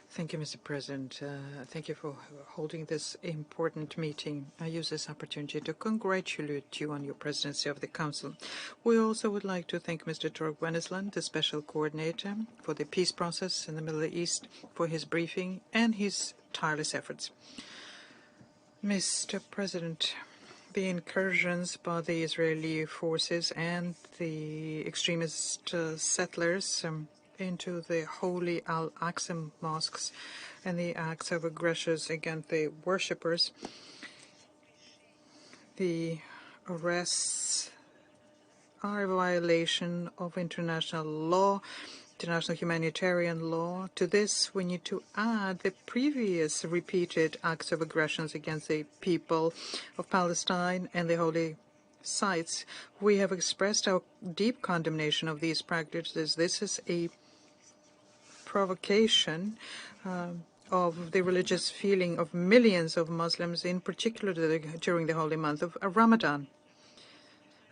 Thank you, Mr. President. Thank you for holding this important meeting. I use this opportunity to congratulate you on your presidency of the Council. We also would like to thank Mr. Torg-Wennesland, the Special Coordinator for the peace process in the Middle East, for his briefing and his tireless efforts. Mr. President, the incursions by the Israeli forces and the extremist settlers into the holy Al-Aqsa mosques and the acts of aggressions against the worshippers, the arrests are a violation of international law, international humanitarian law. To this, we need to add the previous repeated acts of aggressions against the people of Palestine and the holy sites. We have expressed our deep condemnation of these practices. This is a provocation of the religious feeling of millions of Muslims, in particular during the holy month of Ramadan.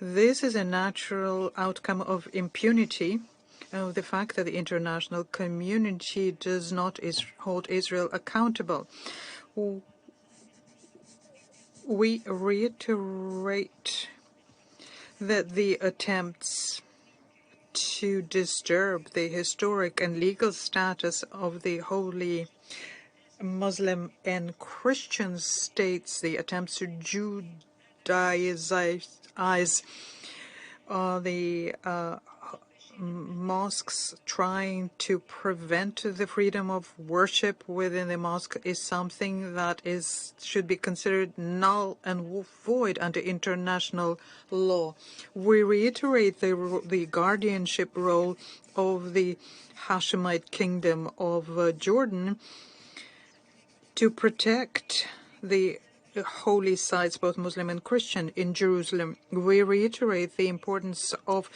This is a natural outcome of impunity, of the fact that the international community does not hold Israel accountable. We reiterate that the attempts to disturb the historic and legal status of the holy Muslim and Christian states, the attempts to Judaize the mosques, trying to prevent the freedom of worship within the mosque, is something that should be considered null and void under international law. We reiterate the guardianship role of the Hashemite Kingdom of Jordan to protect the holy sites, both Muslim and Christian, in Jerusalem. We reiterate the importance of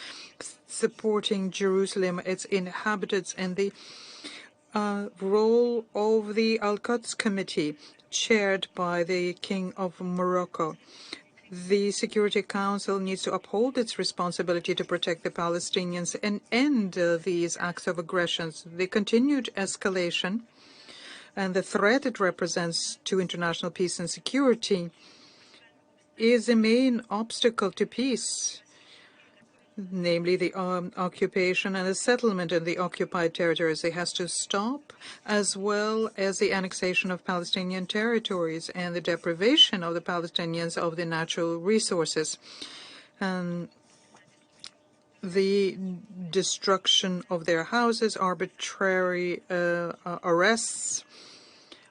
supporting Jerusalem, its inhabitants, and the role of the Al-Quds Committee, chaired by the King of Morocco. The Security Council needs to uphold its responsibility to protect the Palestinians and end these acts of aggressions. The continued escalation and the threat it represents to international peace and security is a main obstacle to peace, namely the occupation and the settlement in the occupied territories. It has to stop, as well as the annexation of Palestinian territories and the deprivation of the Palestinians of the natural resources, and the destruction of their houses, arbitrary arrests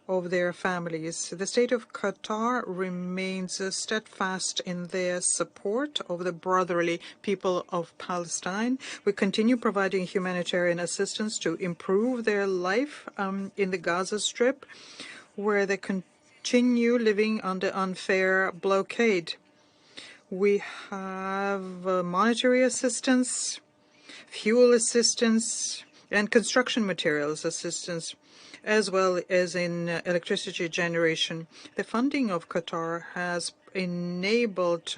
of their families. The state of Qatar remains steadfast in their support of the brotherly people of Palestine. We continue providing humanitarian assistance to improve their life in the Gaza Strip, where they continue living under unfair blockade. We have monetary assistance, fuel assistance, and construction materials assistance, as well as in electricity generation. The funding of Qatar has enabled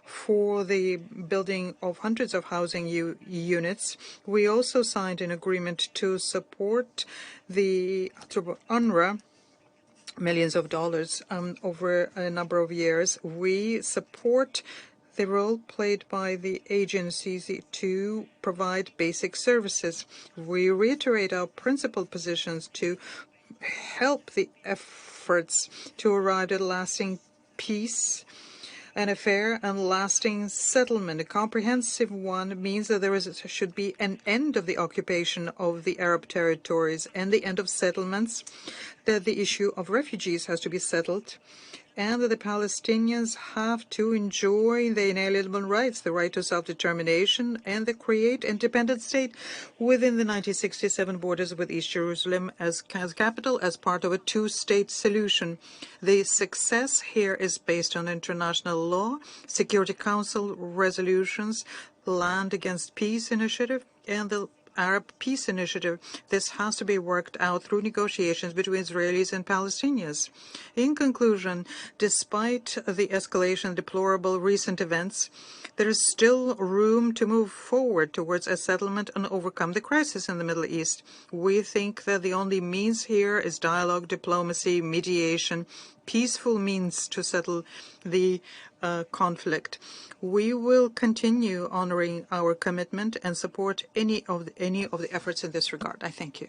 for the building of hundreds of housing units. We also signed an agreement to support the UNRWA, millions of dollars over a number of years. We support the role played by the agencies to provide basic services. We reiterate our principal positions to help the efforts to arrive at lasting peace and a fair and lasting settlement. A comprehensive one means that there should be an end of the occupation of the Arab territories and the end of settlements, that the issue of refugees has to be settled, and that the Palestinians have to enjoy the inalienable rights, the right to self-determination, and the create independent state within the 1967 borders with East Jerusalem as capital, as part of a two-state solution. The success here is based on international law, Security Council resolutions, Land Against Peace initiative, and the Arab Peace Initiative. This has to be worked out through negotiations between Israelis and Palestinians. In conclusion, despite the escalation of deplorable recent events, there is still room to move forward towards a settlement and overcome the crisis in the Middle East. We think that the only means here is dialogue, diplomacy, mediation, peaceful means to settle the conflict. We will continue honoring our commitment and support any of the efforts in this regard. I thank you.